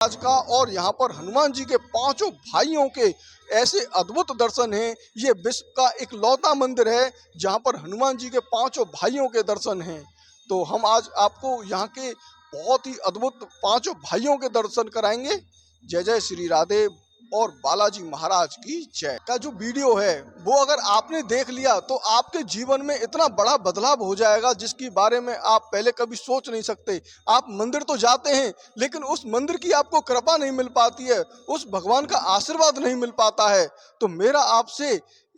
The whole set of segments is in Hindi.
आज का, और यहाँ पर हनुमान जी के पांचों भाइयों के ऐसे अद्भुत दर्शन हैं। ये विश्व का एक लौता मंदिर है जहाँ पर हनुमान जी के पांचों भाइयों के दर्शन हैं। तो हम आज आपको यहाँ के बहुत ही अद्भुत पांचों भाइयों के दर्शन कराएंगे। जय जय श्री राधे और बालाजी महाराज की जय। का जो वीडियो है वो अगर आपने देख लिया तो आपके जीवन में इतना बड़ा बदलाव हो जाएगा जिसके बारे में आप पहले कभी सोच नहीं सकते। आप मंदिर तो जाते हैं लेकिन उस मंदिर की आपको कृपा नहीं मिल पाती है, उस भगवान का आशीर्वाद नहीं मिल पाता है। तो मेरा आपसे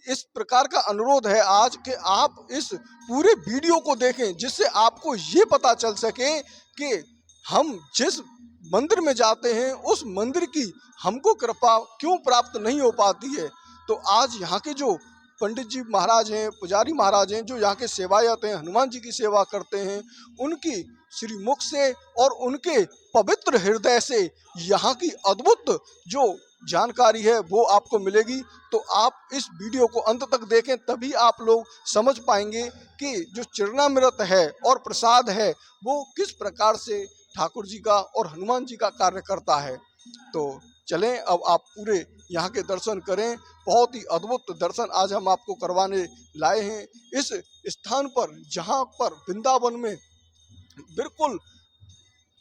इस प्रकार का अनुरोध है आज कि आप इस पूरे वीडियो को देखें, जिससे आपको ये पता चल सके कि हम जिस मंदिर में जाते हैं उस मंदिर की हमको कृपा क्यों प्राप्त नहीं हो पाती है। तो आज यहाँ के जो पंडित जी महाराज हैं, पुजारी महाराज हैं, जो यहाँ के सेवायत हैं, हनुमान जी की सेवा करते हैं, उनकी श्रीमुख से और उनके पवित्र हृदय से यहाँ की अद्भुत जो जानकारी है वो आपको मिलेगी। तो आप इस वीडियो को अंत तक देखें, तभी आप लोग समझ पाएंगे कि जो चरणामृत है और प्रसाद है वो किस प्रकार से ठाकुर जी का और हनुमान जी का कार्य करता है। तो चलें अब आप पूरे यहाँ के दर्शन करें। बहुत ही अद्भुत दर्शन आज हम आपको करवाने लाए हैं इस स्थान पर, जहाँ पर वृंदावन में बिल्कुल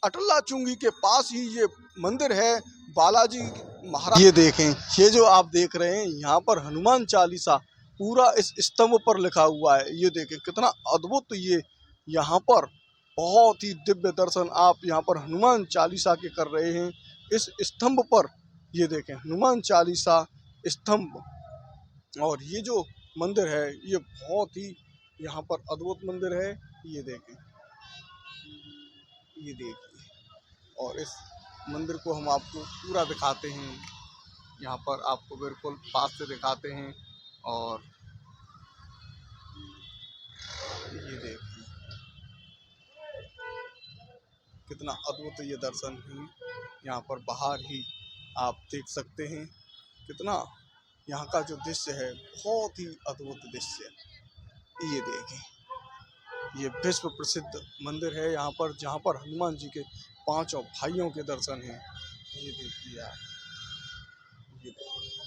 अटला चुंगी के पास ही ये मंदिर है बालाजी महाराज। ये देखें, ये जो आप देख रहे हैं यहाँ पर हनुमान चालीसा पूरा इस स्तंभ पर लिखा हुआ है। ये देखें कितना अद्भुत, ये यहाँ पर बहुत ही दिव्य दर्शन आप यहाँ पर हनुमान चालीसा के कर रहे हैं इस स्तंभ पर। ये देखें हनुमान चालीसा स्तंभ, और ये जो मंदिर है ये बहुत ही यहाँ पर अद्भुत मंदिर है। ये देखें, ये देखिए, और इस मंदिर को हम आपको पूरा दिखाते हैं, यहाँ पर आपको बिल्कुल पास से दिखाते हैं। और ये देखिए कितना अद्भुत ये दर्शन है। यहाँ पर बाहर ही आप देख सकते हैं कितना यहाँ का जो दृश्य है बहुत ही अद्भुत दृश्य। ये देखें, ये विश्व प्रसिद्ध मंदिर है यहाँ पर, जहाँ पर हनुमान जी के पांचों भाइयों के दर्शन हैं। ये देखिए आप, ये देखिए।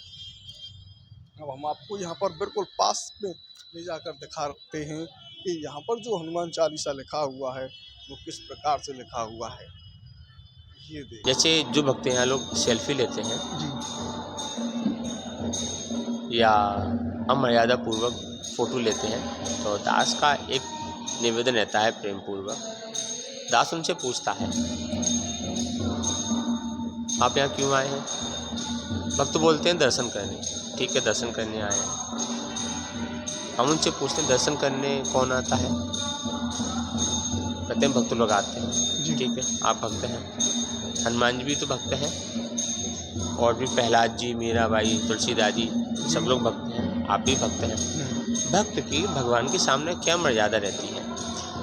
अब हम आपको यहाँ पर बिल्कुल पास में ले जाकर दिखाते हैं कि यहाँ पर जो हनुमान चालीसा लिखा हुआ है वो किस प्रकार से लिखा हुआ है। ये देखिए, जैसे जो भक्त यहाँ लोग सेल्फी लेते हैं जी या अमर्यादा पूर्वक फ़ोटो लेते हैं, तो दास का एक निवेदन रहता है प्रेम पूर्वक। दास उनसे पूछता है, आप यहाँ क्यों आए हैं? भक्त बोलते हैं दर्शन करने। ठीक है, दर्शन करने आए हैं। हम उनसे पूछते हैं दर्शन करने कौन आता है? कहते हैं भक्त लोग आते हैं। ठीक है, आप भक्त हैं, हनुमान जी भी तो भक्त हैं, और भी प्रहलाद जी, मीराबाई, तुलसीदास जी, सब लोग भक्त हैं, आप भी भक्त हैं। भक्त की भगवान के सामने क्या मर्यादा रहती है?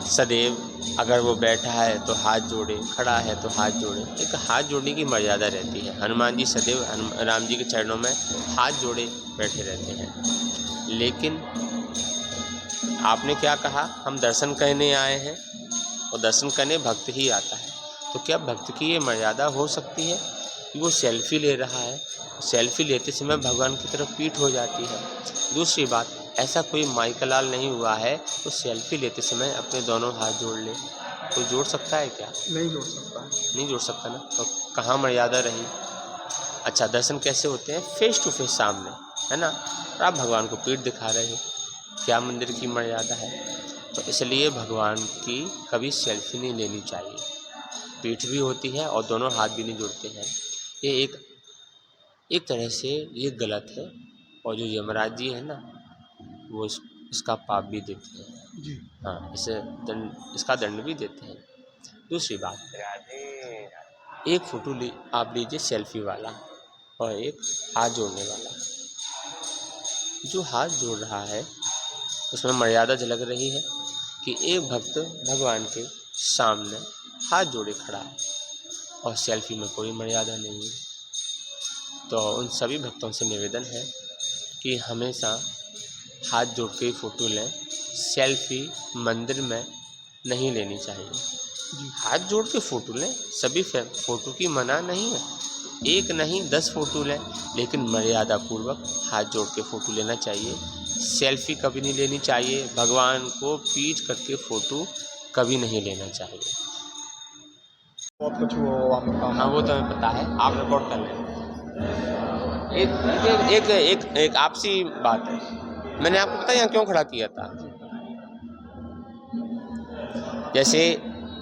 सदैव अगर वो बैठा है तो हाथ जोड़े, खड़ा है तो हाथ जोड़े, एक हाथ जोड़ने की मर्यादा रहती है। हनुमान जी सदैव राम जी के चरणों में हाथ जोड़े बैठे रहते हैं। लेकिन आपने क्या कहा, हम दर्शन करने आए हैं, और दर्शन करने भक्त ही आता है। तो क्या भक्त की ये मर्यादा हो सकती है कि वो सेल्फी ले रहा है, सेल्फी लेते समय भगवान की तरफ पीठ हो जाती है? दूसरी बात, ऐसा कोई माइकलाल नहीं हुआ है तो सेल्फी लेते समय अपने दोनों हाथ जोड़ ले। कोई जोड़ सकता है क्या? नहीं जोड़ सकता, नहीं जोड़ सकता ना। तो कहाँ मर्यादा रही? अच्छा, दर्शन कैसे होते हैं? फेस टू फेस सामने, है ना, और आप भगवान को पीठ दिखा रहे हो, क्या मंदिर की मर्यादा है? तो इसलिए भगवान की कभी सेल्फी नहीं लेनी चाहिए। पीठ भी होती है और दोनों हाथ भी नहीं जोड़ते हैं। ये एक तरह से ये गलत है, और जो यमराज जी है ना वो इसका पाप भी देते हैं जी। हाँ, इसका दंड भी देते हैं। दूसरी बात, एक फ़ोटो आप लीजिए सेल्फी वाला और एक हाथ जोड़ने वाला। जो हाथ जोड़ रहा है उसमें मर्यादा झलक रही है कि एक भक्त भगवान के सामने हाथ जोड़े खड़ा है, और सेल्फी में कोई मर्यादा नहीं है। तो उन सभी भक्तों से निवेदन है कि हमेशा हाथ जोड़ के फ़ोटो लें, सेल्फी मंदिर में नहीं लेनी चाहिए। हाथ जोड़ के फोटो लें, सभी फोटो की मना नहीं है, एक नहीं 10 फोटो लें, लेकिन मर्यादा पूर्वक हाथ जोड़ के फोटो लेना चाहिए। सेल्फी कभी नहीं लेनी चाहिए, भगवान को पीट करके फोटो कभी नहीं लेना चाहिए। बहुत कुछ हुआ वहाँ पे काम। हाँ, वो तो हमें पता है, आप रिकॉर्ड कर लें। एक आपसी बात है, मैंने आपको पता यहाँ क्यों खड़ा किया था। जैसे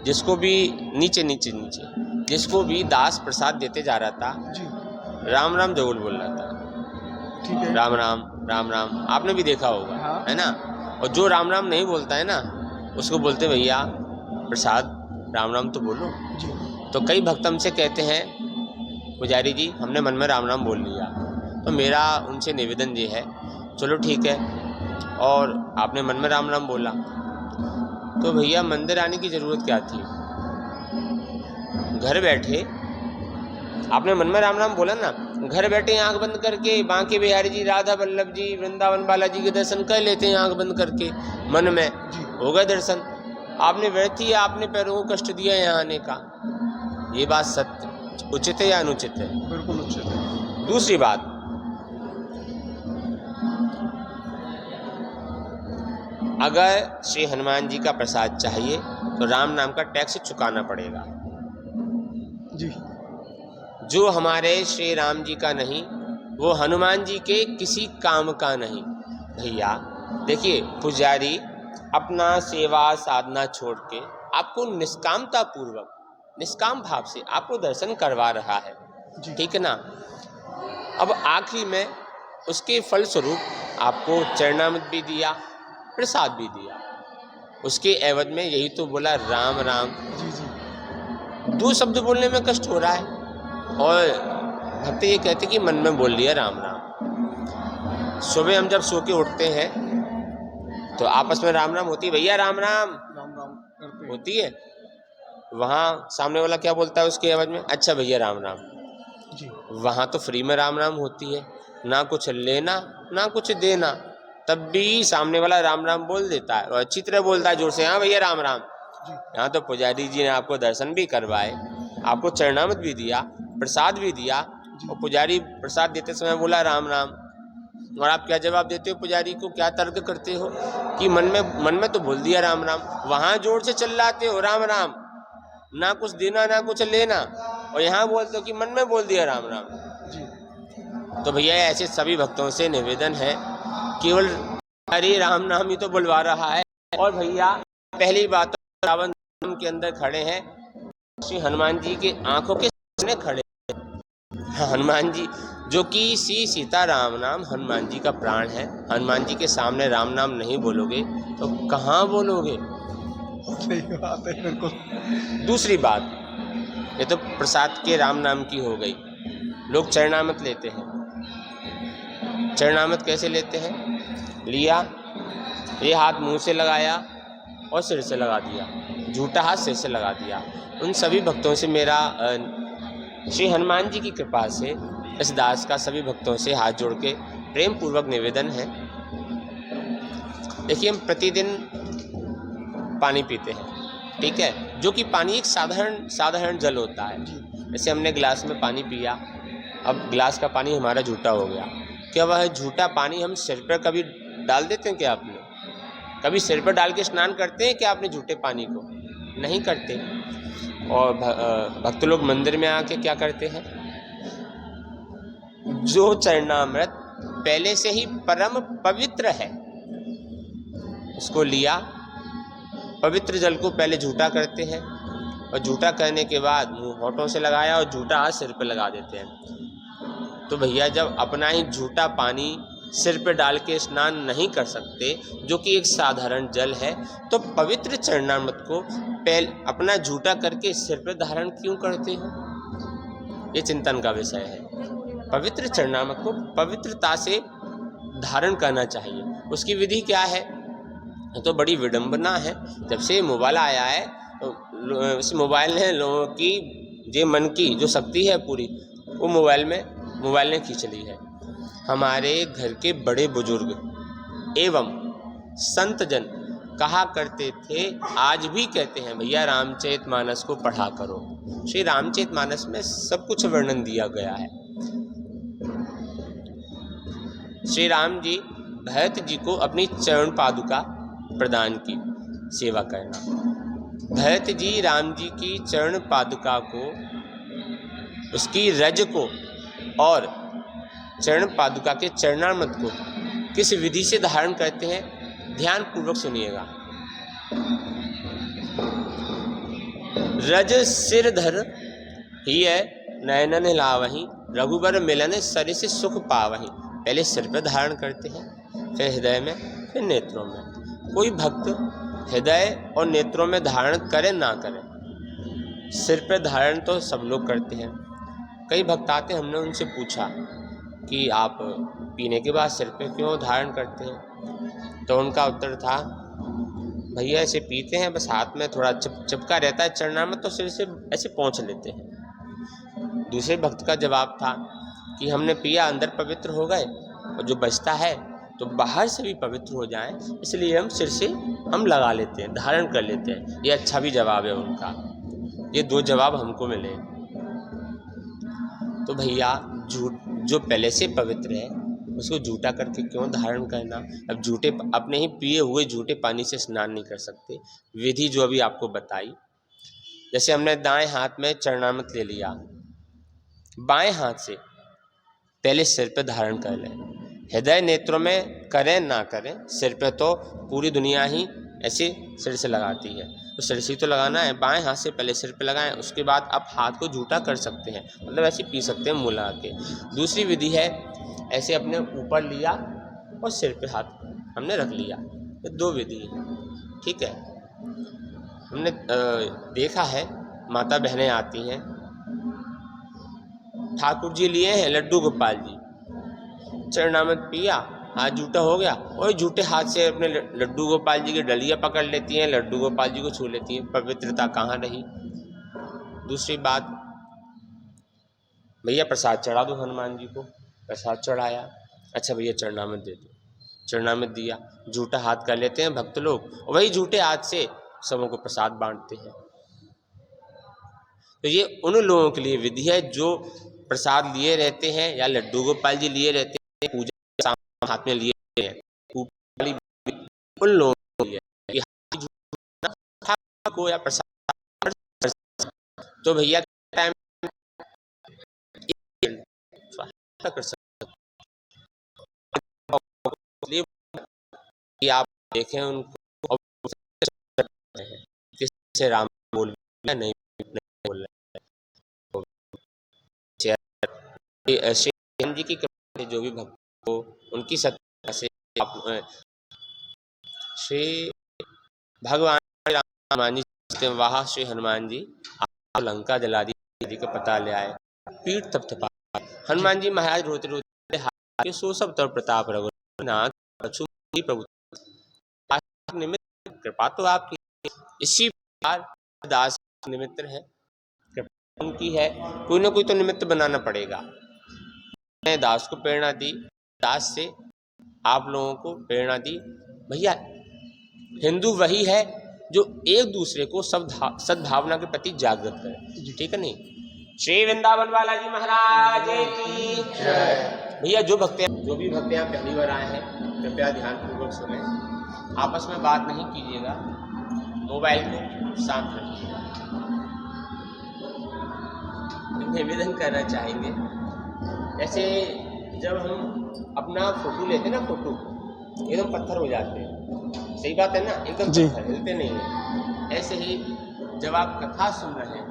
जिसको भी नीचे जिसको भी दास प्रसाद देते जा रहा था, जी राम राम जरूर बोल रहा था, ठीक है। राम राम राम राम, आपने भी देखा होगा, हाँ। है ना। और जो राम राम नहीं बोलता है ना, उसको बोलते भैया प्रसाद राम राम तो बोलो। जी तो कई भक्त हमसे कहते हैं पुजारी जी हमने मन में राम राम बोल लिया। तो मेरा उनसे निवेदन ये है, चलो ठीक है, और आपने मन में राम राम बोला तो भैया मंदिर आने की ज़रूरत क्या थी। घर बैठे आपने मन में राम राम बोला ना, घर बैठे आंख बंद करके बांके बिहारी जी, राधा वल्लभ जी, वृंदावन बालाजी के दर्शन कर लेते हैं आंख बंद करके, मन में हो गए दर्शन। आपने व्यर्थ ही आपने पैरों को कष्ट दिया यहाँ आने का। ये बात सत्य उचित है या अनुचित है? बिल्कुल उचित है। दूसरी बात, अगर श्री हनुमान जी का प्रसाद चाहिए तो राम नाम का टैक्स चुकाना पड़ेगा। जी जो हमारे श्री राम जी का नहीं, वो हनुमान जी के किसी काम का नहीं। भैया देखिए, पुजारी अपना सेवा साधना छोड़ के आपको निष्कामता पूर्वक, निष्काम भाव से आपको दर्शन करवा रहा है, ठीक है ना। अब आखिरी में उसके फलस्वरूप आपको चरणामृत भी दिया, प्रसाद भी दिया, उसके एवज में यही तो बोला राम राम। जी जी 2 शब्द बोलने में कष्ट हो रहा है, और भक्त ये कहते कि मन में बोल लिया राम राम। सुबह हम जब सो के उठते हैं तो आपस में राम राम होती है, भैया राम राम राम राम करते हैं। होती है। वहाँ सामने वाला क्या बोलता है उसके एवज में, अच्छा भैया राम राम। जी वहाँ तो फ्री में राम राम होती है, ना कुछ लेना ना कुछ देना, तब भी सामने वाला राम राम बोल देता है और अच्छी तरह बोलता है जोर से, हाँ भैया राम राम। यहाँ तो पुजारी जी ने आपको दर्शन भी करवाए, आपको चरणामृत भी दिया, प्रसाद भी दिया, और पुजारी प्रसाद देते समय बोला राम राम। और आप क्या जवाब देते हो पुजारी को, क्या तर्क करते हो कि मन में तो बोल दिया राम राम, वहाँ जोर से चिल्लाते हो राम राम, ना कुछ देना ना कुछ लेना, और यहाँ बोलते हो कि मन में बोल दिया राम राम। तो भैया ऐसे सभी भक्तों से निवेदन है, केवल हरे राम नाम ही तो बुलवा रहा है। और भैया पहली बात तो रावण के अंदर खड़े हैं, श्री हनुमान जी के आंखों के सामने खड़े हैं। हनुमान जी जो कि श्री सीता राम नाम हनुमान जी का प्राण है, हनुमान जी के सामने राम नाम नहीं बोलोगे तो कहाँ बोलोगे। सही बात है बिल्कुल। दूसरी बात, ये तो प्रसाद के राम नाम की हो गई। लोग चरणामृत लेते हैं, चरणामृत कैसे लेते हैं, लिया ये हाथ मुंह से लगाया और सिर से लगा दिया, झूठा हाथ सिर से लगा दिया। उन सभी भक्तों से मेरा श्री हनुमान जी की कृपा से इस दास का सभी भक्तों से हाथ जोड़ के प्रेम पूर्वक निवेदन है। देखिए हम प्रतिदिन पानी पीते हैं, ठीक है, जो कि पानी एक साधारण जल होता है। जैसे हमने गिलास में पानी पिया, अब गिलास का पानी हमारा झूठा हो गया, क्या वह झूठा पानी हम सिर पर कभी डाल देते हैं? क्या आपने कभी सिर पर डाल के स्नान करते हैं क्या आपने झूठे पानी को? नहीं करते। और भक्त लोग मंदिर में आके क्या करते हैं, जो चरणामृत पहले से ही परम पवित्र है उसको लिया, पवित्र जल को पहले झूठा करते हैं, और झूठा करने के बाद मुंह होठों से लगाया और झूठा हाथ सिर पे लगा देते हैं। तो भैया जब अपना ही झूठा पानी सिर पे डाल के स्नान नहीं कर सकते, जो कि एक साधारण जल है, तो पवित्र चरणामृत को पहले अपना झूठा करके सिर पे धारण क्यों करते हो? ये चिंतन का विषय है। पवित्र चरणामृत को पवित्रता से धारण करना चाहिए। उसकी विधि क्या है? तो बड़ी विडंबना है। जब से मोबाइल आया है तो इस मोबाइल ने लोगों की जो मन की जो शक्ति है पूरी, वो मोबाइल ने खींच ली है। हमारे घर के बड़े बुजुर्ग एवं संत जन कहा करते थे, आज भी कहते हैं, भैया रामचरितमानस को पढ़ा करो। श्री रामचरितमानस में सब कुछ वर्णन दिया गया है। श्री राम जी भरत जी को अपनी चरण पादुका प्रदान की, सेवा करना। भरत जी राम जी की चरण पादुका को, उसकी रज को और चरण पादुका के चरणामृत को किस विधि से धारण करते हैं, ध्यान पूर्वक सुनिएगा। रज सिर धर ही है नयनन हिलावहीं, रघुबर मिलन सरिस सुख पावहीं। पहले सिर पर धारण करते हैं, फिर हृदय में, फिर नेत्रों में। कोई भक्त हृदय और नेत्रों में धारण करे ना करे, सिर पर धारण तो सब लोग करते हैं। कई भक्त आते, हमने उनसे पूछा कि आप पीने के बाद सिर पे क्यों धारण करते हैं, तो उनका उत्तर था, भैया ऐसे पीते हैं, बस हाथ में थोड़ा चिपका रहता है चरणामृत, तो सिर से ऐसे पोंछ लेते हैं। दूसरे भक्त का जवाब था कि हमने पिया, अंदर पवित्र हो गए, और जो बचता है तो बाहर से भी पवित्र हो जाए, इसलिए हम सिर से हम लगा लेते हैं, धारण कर लेते हैं। ये अच्छा भी जवाब है उनका। ये दो जवाब हमको मिले। तो भैया जो पहले से पवित्र है उसको झूठा करके क्यों धारण करना। अब झूठे, अपने ही पिए हुए झूठे पानी से स्नान नहीं कर सकते। विधि जो अभी आपको बताई, जैसे हमने दाएं हाथ में चरणामृत ले लिया, बाएं हाथ से पहले सिर पर धारण कर लें। हृदय नेत्रों में करें ना करें, सिर पे तो पूरी दुनिया ही ऐसे सिर से लगाती है, तो सिर से तो लगाना है। बाएं हाथ से पहले सिर पे लगाएं, उसके बाद आप हाथ को झूठा कर सकते हैं, मतलब ऐसे पी सकते हैं मुँह लगा के। दूसरी विधि है, ऐसे अपने ऊपर लिया और सिर पे हाथ हमने रख लिया। ये दो विधि है, ठीक है। हमने देखा है, माता बहनें आती हैं, ठाकुर जी लिए हैं लड्डू गोपाल जी, चरणामृत पिया, हाथ झूठा हो गया, और झूठे हाथ से अपने लड्डू गोपाल जी की डलिया पकड़ लेती हैं, लड्डू गोपाल जी को छू लेती हैं। पवित्रता कहाँ रही। दूसरी बात, भैया प्रसाद चढ़ा दो हनुमान जी को, प्रसाद चढ़ाया, अच्छा भैया चरणामृत दे दो, चरणामृत दिया, झूठा हाथ कर लेते हैं भक्त लोग, और वही झूठे हाथ से सबों को प्रसाद बांटते हैं। तो ये उन लोगों के लिए विधि है जो प्रसाद लिए रहते हैं, या लड्डू गोपाल जी लिए रहते हैं, पूजा हाथ में लिए हैं, उन लोगों के लिए को या प्रसाद। तो भैया टाइम कर सकते आप देखें उनको किससे राम बोल नहीं बोल रहे। श्री जी की कृपा जो भी भक्त को उनकी सत्ता से श्री भगवान हनुमान जी वहाँ श्री हनुमान जी लंका जला दी का पता ले आए, पीठ थपथपा। हनुमान जी महाराज रोते रोते हाथ सो सब तर प्रताप रघुनाथ प्रभु निमित्त कृपा तो आपकी, इसी प्रकार दास निमित्त है, कृपा उनकी है, कोई ना कोई तो निमित्त बनाना पड़ेगा। मैंने दास को प्रेरणा दी, दास से आप लोगों को प्रेरणा दी। भैया हिंदू वही है जो एक दूसरे को सद्भावना के प्रति जागृत करे, ठीक है नहीं। श्री वृंदावन वाला जी महाराज की जय। भैया जो भी भक्त यहाँ पहली बार आए हैं, कृपया ध्यान पूर्वक सुने, आपस में बात नहीं कीजिएगा, मोबाइल को शांत रखिएगा। निवेदन करना चाहेंगे, जैसे जब हम अपना फोटो लेते हैं ना, फोटो एकदम पत्थर हो जाते हैं, सही बात है ना, एकदम पत्थर हिलते नहीं है। ऐसे ही जब आप कथा सुन रहे हैं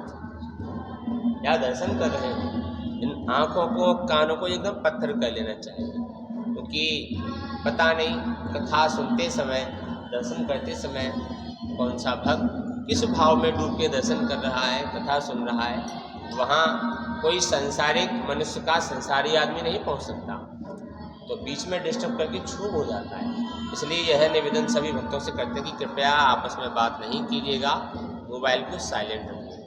या दर्शन कर रहे हैं, इन आँखों को कानों को एकदम पत्थर कर लेना चाहिए, क्योंकि पता नहीं कथा सुनते समय, दर्शन करते समय कौन सा भक्त किस भाव में डूब के दर्शन कर रहा है, कथा सुन रहा है, वहाँ कोई संसारिक मनुष्य का संसारी आदमी नहीं पहुँच सकता, तो बीच में डिस्टर्ब करके छूट हो जाता है। इसलिए यह निवेदन सभी भक्तों से करते हैं कि कृपया आपस में बात नहीं कीजिएगा, मोबाइल को साइलेंट रखिएगा।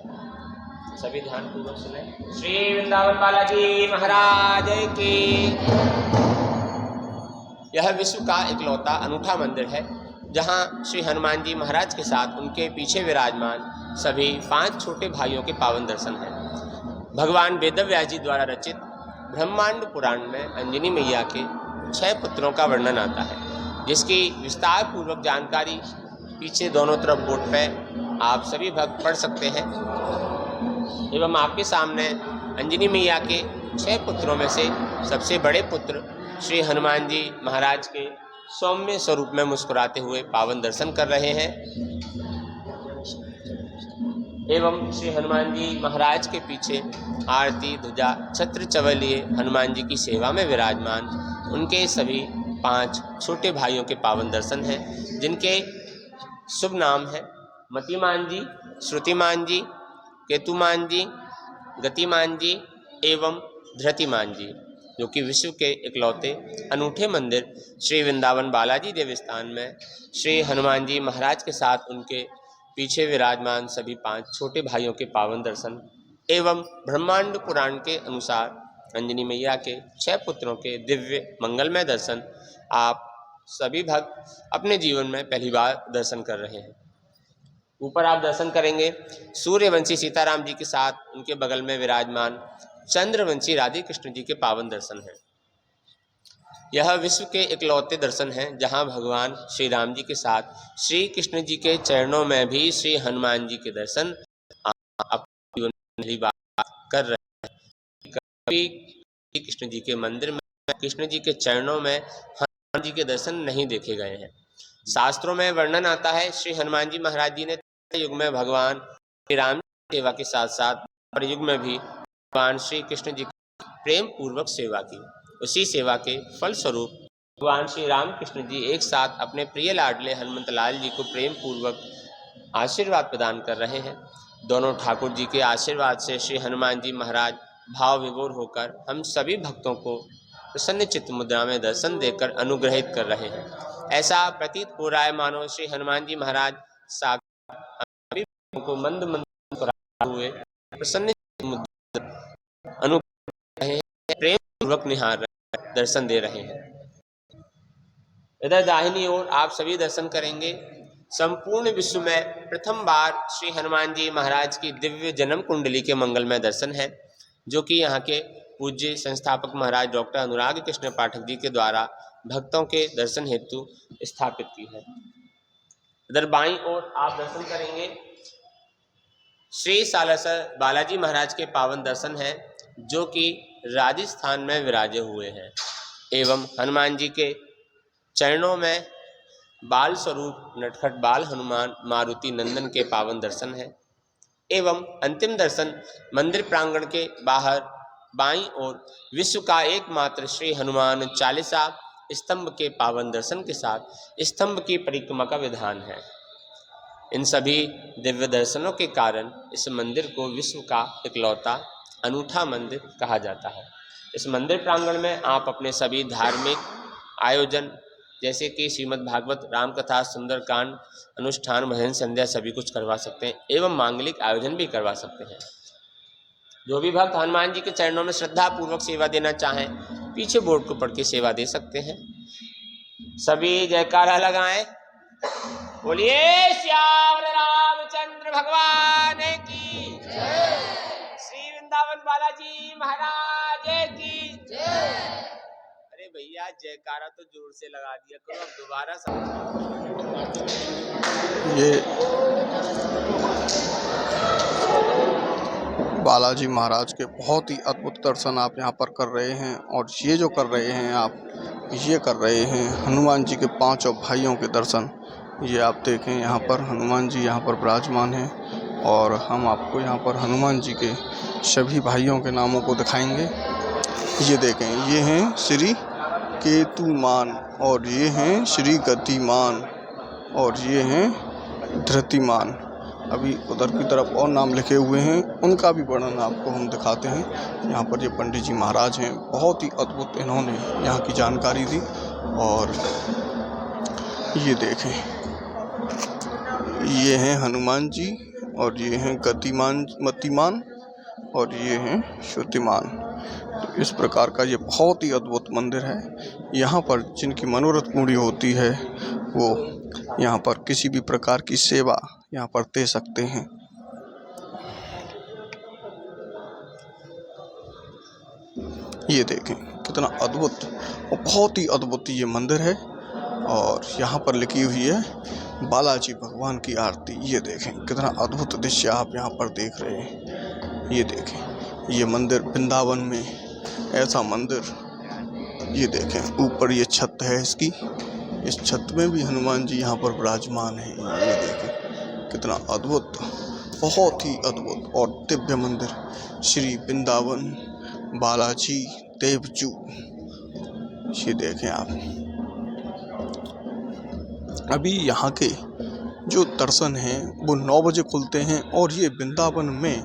सभी ध्यान पूर्वक सुने। श्री वृंदावन बालाजी महाराज की। यह विश्व का इकलौता अनूठा मंदिर है जहां श्री हनुमान जी महाराज के साथ उनके पीछे विराजमान सभी 5 छोटे भाइयों के पावन दर्शन हैं। भगवान वेदव्यास जी द्वारा रचित ब्रह्मांड पुराण में अंजनी मैया के 6 पुत्रों का वर्णन आता है, जिसकी विस्तार पूर्वक जानकारी पीछे दोनों तरफ बोर्ड पे आप सभी भक्त पढ़ सकते हैं। एवं आपके सामने अंजनी मैया के 6 पुत्रों में से सबसे बड़े पुत्र श्री हनुमान जी महाराज के सौम्य स्वरूप में मुस्कुराते हुए पावन दर्शन कर रहे हैं। एवं श्री हनुमान जी महाराज के पीछे आरती ध्वजा छत्र चवल लिए हनुमान जी की सेवा में विराजमान उनके सभी 5 छोटे भाइयों के पावन दर्शन हैं, जिनके शुभ नाम है मतिमान जी, श्रुतिमान जी, केतुमान जी, गतिमान जी एवं धृतिमान जी, जो कि विश्व के इकलौते अनूठे मंदिर श्री वृंदावन बालाजी देवस्थान में श्री हनुमान जी महाराज के साथ उनके पीछे विराजमान सभी 5 छोटे भाइयों के पावन दर्शन एवं ब्रह्मांड पुराण के अनुसार अंजनी मैया के 6 पुत्रों के दिव्य मंगलमय दर्शन आप सभी भक्त अपने जीवन में पहली बार दर्शन कर रहे हैं। ऊपर आप दर्शन करेंगे सूर्यवंशी सीताराम जी के साथ उनके बगल में विराजमान चंद्रवंशी राधे कृष्ण जी के पावन दर्शन हैं। यह विश्व के इकलौते दर्शन हैं जहां भगवान श्री राम जी के साथ श्री कृष्ण जी के चरणों में भी श्री हनुमान जी के दर्शन अपने जीवन में पहली बार कर रहे हैं। कभी कृष्ण जी के मंदिर में कृष्ण जी के चरणों में हनुमान जी के दर्शन नहीं देखे गए हैं। शास्त्रों में वर्णन आता है श्री हनुमान जी महाराज जी ने युग में भगवान श्री राम की सेवा के साथ साथ युग में भी भगवान श्री कृष्ण जी की प्रेम पूर्वक सेवा की। उसी सेवा के फलस्वरूप भगवान श्री राम कृष्ण जी एक साथ अपने प्रिय लाडले हनुमंत लाल जी को प्रेम पूर्वक आशीर्वाद प्रदान कर रहे हैं। दोनों ठाकुर जी के आशीर्वाद से श्री हनुमान जी महाराज भाव विभोर होकर हम सभी भक्तों को प्रसन्न चित्त मुद्रा में दर्शन देकर अनुग्रहित कर रहे हैं। ऐसा प्रतीत हो रहा है मानो श्री हनुमान जी महाराज सभी भक्तों को मंद मंद हुए प्रसन्न अनुग्रह रहे हैं, प्रेम पूर्वक निहार रहे हैं, दर्शन दे रहे हैं। इधर दाहिनी ओर आप सभी दर्शन करेंगे संपूर्ण विश्व में प्रथम बार श्री हनुमान जी महाराज की दिव्य जन्म कुंडली के मंगलमय दर्शन है, जो कि यहाँ के पूज्य संस्थापक महाराज डॉक्टर अनुराग कृष्ण पाठक जी के द्वारा भक्तों के दर्शन हेतु स्थापित की है। इधर बाईं ओर आप दर्शन करेंगे श्री सालासर बालाजी महाराज के पावन दर्शन है, जो कि राजस्थान में विराजे हुए हैं। एवं हनुमान जी के चरणों में बाल स्वरूप नटखट बाल हनुमान मारुति नंदन के पावन दर्शन है। एवं अंतिम दर्शन मंदिर प्रांगण के बाहर बाईं ओर विश्व का एकमात्र श्री हनुमान चालीसा स्तंभ के पावन दर्शन के साथ स्तंभ की परिक्रमा का विधान है। इन सभी दिव्य दर्शनों के कारण इस मंदिर को विश्व का इकलौता अनूठा मंदिर कहा जाता है। इस मंदिर प्रांगण में आप अपने सभी धार्मिक आयोजन जैसे कि श्रीमद् भागवत राम कथा सुंदरकांड अनुष्ठान भजन संध्या सभी कुछ करवा सकते हैं एवं मांगलिक आयोजन भी करवा सकते हैं। जो भी भक्त हनुमान जी के चरणों में श्रद्धा पूर्वक सेवा देना चाहें पीछे बोर्ड को पढ़ के सेवा दे सकते हैं। सभी जयकारा लगाएं। बोलिए श्याम रामचंद्र भगवान की जय, श्री वृंदावन बालाजी महाराज की जय। अरे भैया जयकारा तो जोर से लगा दिया करो, अब दोबारा ये बालाजी महाराज के बहुत ही अद्भुत दर्शन आप यहाँ पर कर रहे हैं। और ये जो कर रहे हैं आप, ये कर रहे हैं हनुमान जी के 5 भाइयों के दर्शन। ये आप देखें यहाँ पर हनुमान जी यहाँ पर विराजमान हैं और हम आपको यहाँ पर हनुमान जी के सभी भाइयों के नामों को दिखाएंगे। ये देखें, ये हैं श्री केतुमान और ये हैं श्री गतिमान और ये हैं धृतिमान। अभी उधर की तरफ और नाम लिखे हुए हैं, उनका भी वर्णन आपको हम दिखाते हैं। यहाँ पर ये पंडित जी महाराज हैं, बहुत ही अद्भुत इन्होंने यहाँ की जानकारी दी। और ये देखें, ये हैं हनुमान जी और ये हैं गतिमान मतिमान और ये हैं श्रुतिमान। तो इस प्रकार का ये बहुत ही अद्भुत मंदिर है। यहाँ पर जिनकी मनोरथ पूरी होती है वो यहाँ पर किसी भी प्रकार की सेवा यहाँ पर दे सकते हैं। ये देखें कितना अद्भुत और बहुत ही अद्भुत ये मंदिर है और यहाँ पर लिखी हुई है बालाजी भगवान की आरती। ये देखें कितना अद्भुत दृश्य आप यहाँ पर देख रहे हैं। ये देखें ये मंदिर वृंदावन में ऐसा मंदिर। ये देखें ऊपर ये छत है इसकी, इस छत में भी हनुमान जी यहाँ पर विराजमान हैं। ये देखें कितना अद्भुत, बहुत ही अद्भुत और दिव्य मंदिर श्री वृंदावन बालाजी देवजू। ये देखें आप अभी यहाँ के जो दर्शन हैं वो 9 बजे खुलते हैं और ये वृंदावन में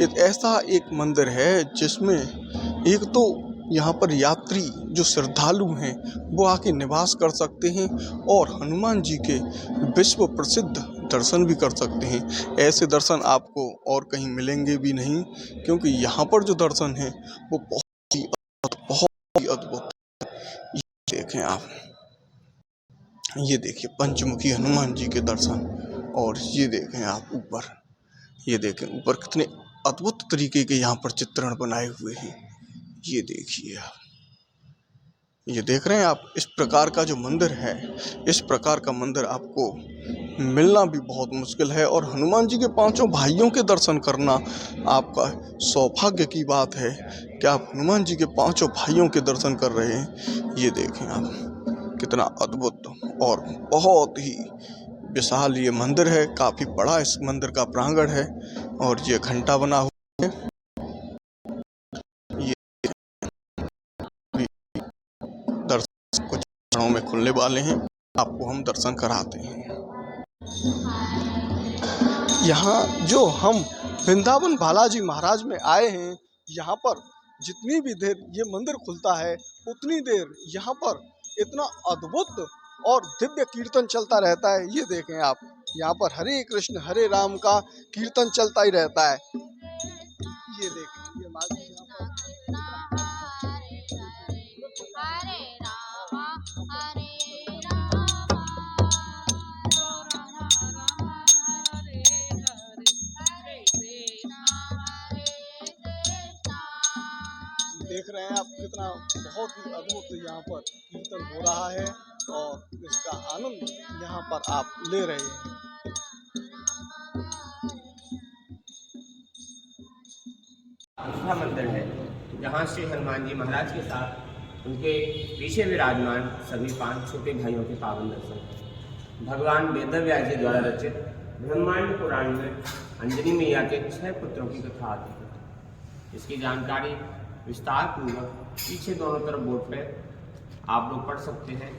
एक ऐसा एक मंदिर है जिसमें एक तो यहाँ पर यात्री जो श्रद्धालु हैं वो आके निवास कर सकते हैं और हनुमान जी के विश्व प्रसिद्ध दर्शन भी कर सकते हैं। ऐसे दर्शन आपको और कहीं मिलेंगे भी नहीं, क्योंकि यहाँ पर जो दर्शन है वो बहुत ही अद्भुत। ये देखें आप, ये देखिए पंचमुखी हनुमान जी के दर्शन। और ये देखें आप ऊपर, ये देखें ऊपर कितने अद्भुत तरीके के यहाँ पर चित्रण बनाए हुए हैं। ये देखिए आप, ये देख रहे हैं आप, इस प्रकार का जो मंदिर है, इस प्रकार का मंदिर आपको मिलना भी बहुत मुश्किल है। और हनुमान जी के 5 भाइयों के दर्शन करना आपका सौभाग्य की बात है कि आप हनुमान जी के 5 भाइयों के दर्शन कर रहे हैं। ये देखें आप कितना अद्भुत और बहुत ही विशाल ये मंदिर है। काफ़ी बड़ा इस मंदिर का प्रांगण है और ये घंटा बना हुआ है। ये दर्शन कुछ क्षणों में खुलने वाले हैं, आपको हम दर्शन कराते हैं। यहाँ जो हम वृंदावन बालाजी महाराज में आए हैं, यहाँ पर जितनी भी देर ये मंदिर खुलता है उतनी देर यहाँ पर इतना अद्भुत और दिव्य कीर्तन चलता रहता है। ये देखें आप, यहाँ पर हरे कृष्ण हरे राम का कीर्तन चलता ही रहता है। ये देखें, ये माजी यहाँ पर देख रहे हैं आप कितना बहुत ही अद्भुत यहाँ पर कीर्तन हो रहा है और इसका आनंद यहाँ पर आप ले रहे हैं। दूसरा मंदिर है जहाँ श्री हनुमान जी महाराज के साथ उनके पीछे विराजमान सभी 5 छोटे भाइयों के पावन दर्शन। भगवान वेदव्यास जी द्वारा रचित ब्रह्मांड पुराण में अंजनी मैया के 6 पुत्रों की कथा आती है। इसकी जानकारी विस्तार पूर्वक पीछे दोनों तरफ बोर्ड पे आप लोग पढ़ सकते हैं।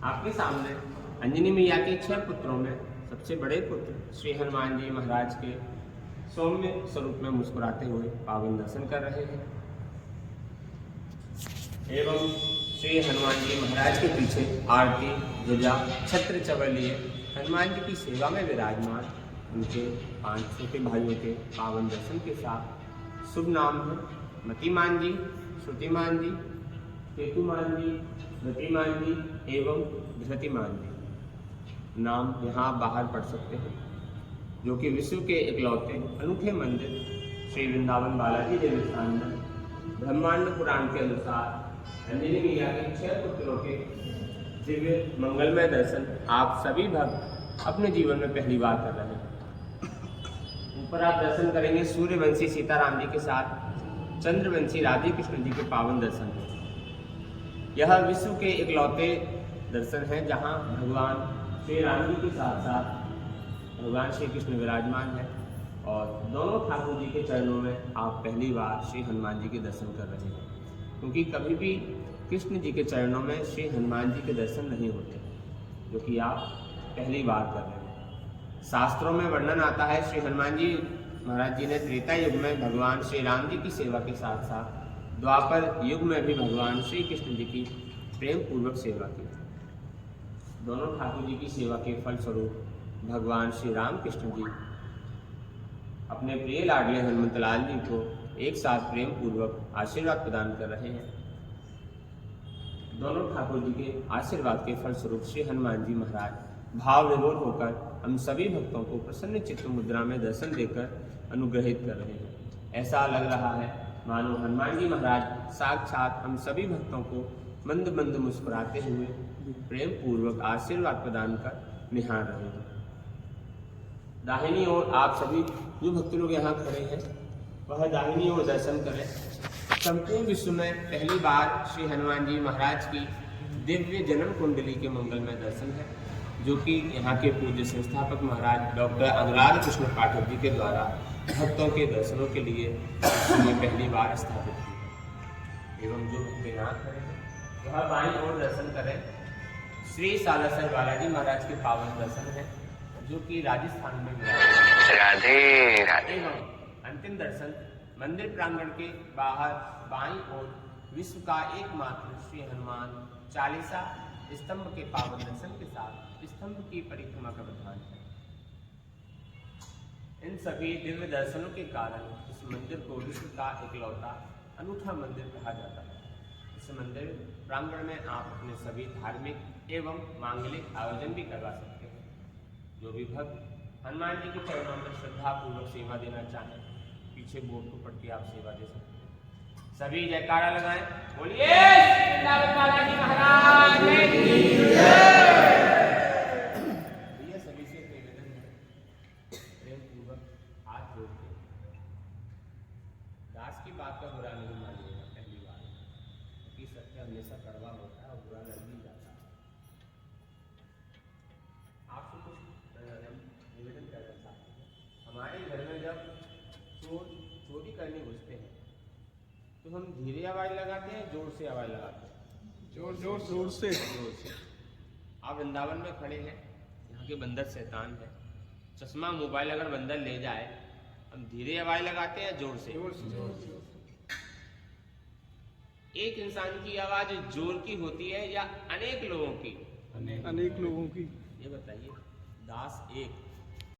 आपके सामने अंजनी मैया के 6 पुत्रों में सबसे बड़े पुत्र श्री हनुमान जी महाराज के सौम्य स्वरूप में मुस्कुराते हुए पावन दर्शन कर रहे हैं एवं श्री हनुमान जी महाराज के पीछे आरती ध्वजा छत्र चवर लिए हनुमान जी की सेवा में विराजमान उनके 5 छोटे भाइयों के पावन दर्शन के साथ शुभ नाम है मतिमान जी, श्रुतिमान जी, केतुमान जी, स्मृतिमान जी एवं धृतिमान जी नाम यहाँ बाहर पढ़ सकते हैं, जो कि विश्व के इकलौते अनूठे मंदिर श्री वृंदावन बालाजी देव स्थान में ब्रह्मांड पुराण के अनुसार अंजनी मैया के 6 पुत्रों के दिव्य मंगलमय दर्शन आप सभी भक्त अपने जीवन में पहली बार कर रहे हैं। ऊपर आप दर्शन करेंगे सूर्यवंशी सीताराम जी के साथ चंद्रवंशी राधे कृष्ण जी के पावन दर्शन है। यह विश्व के इकलौते दर्शन है जहाँ भगवान श्री राम जी के साथ साथ भगवान श्री कृष्ण विराजमान है और दोनों ठाकुर जी के चरणों में आप पहली बार श्री हनुमान जी के दर्शन कर रहे हैं, क्योंकि कभी भी कृष्ण जी के चरणों में श्री हनुमान जी के दर्शन नहीं होते, जो कि आप पहली बार कर रहे हैं। शास्त्रों में वर्णन आता है श्री हनुमान जी महाराज जी ने त्रेता युग में भगवान श्री राम जी की सेवा के साथ साथ द्वापर युग में भी भगवान श्री कृष्ण जी की प्रेम पूर्वक सेवा की। दोनों ठाकुर जी की सेवा के फलस्वरूप भगवान श्री राम कृष्ण जी अपने प्रिय लाडले हनुमंतलाल जी को एक साथ प्रेम पूर्वक आशीर्वाद प्रदान कर रहे हैं। दोनों ठाकुर जी के आशीर्वाद के फलस्वरूप श्री हनुमान जी महाराज भाव विभोर होकर हम सभी भक्तों को प्रसन्न चित्त मुद्रा में दर्शन देकर अनुग्रहित कर रहे हैं। ऐसा लग रहा है मानो हनुमान जी महाराज साक्षात हम सभी भक्तों को मंद मंद मुस्कुराते हुए प्रेम पूर्वक आशीर्वाद प्रदान कर निहार रहे हैं। दाहिनी ओर आप सभी जो भक्त लोग यहाँ खड़े हैं वह दाहिनी ओर दर्शन करें। संपूर्ण विश्व में पहली बार श्री हनुमान जी महाराज की दिव्य जन्म कुंडली के मंगलमय दर्शन है, जो कि यहाँ के पूज्य संस्थापक महाराज डॉक्टर अनुराग कृष्ण पाठक जी के द्वारा भक्तों के दर्शनों के लिए पहली बार स्थापित की है। एवं जो भक्त यहाँ खड़े हैं वह बाईं ओर दर्शन करें। श्री सालासर बालाजी महाराज के पावन दर्शन है, जो कि राजस्थान में मिला है। राधे राधे। एवं अंतिम दर्शन मंदिर प्रांगण के बाहर बाईं ओर विश्व का एकमात्र श्री हनुमान चालीसा स्तंभ के पावन दर्शन के साथ स्तंभ की परिक्रमा का विधान है। इन सभी दिव्य दर्शनों के कारण इस मंदिर को विश्व का इकलौता अनूठा मंदिर कहा जाता है। इस मंदिर प्रांगण में आप अपने सभी धार्मिक एवं मांगलिक आयोजन भी करवा सकते हैं। जो भी भक्त हनुमान जी के चरणों में श्रद्धा पूर्वक सेवा देना चाहें, पीछे बोर्ड को पढ़ के आप सेवा दे सकते हैं। सभी जयकारा लगाएं, बोलिए बालाजी महाराज की जय। भैया सभी से निवेदन है, प्रेम पूर्वक हाथ जोड़ के दास की बात का बुरा नहीं मानिएगा। पहली बार क्योंकि सत्य हमेशा कड़वा होता है और बुरा लग नहीं जाता। आपसे कुछ निवेदन करना चाहते हैं। हमारे घर में जब चोर चोरी करने घुसते हैं तो हम धीरे आवाज लगाते हैं, जोर से आवाज लगाते हैं? जोर से। आप वृंदावन में खड़े हैं, यहाँ के बंदर शैतान है। चश्मा मोबाइल अगर बंदर ले जाए, हम धीरे आवाज लगाते हैं, जोर से? एक इंसान की आवाज जोर की होती है या अनेक लोगों की? अनेक लोगों की। ये बताइए। दास एक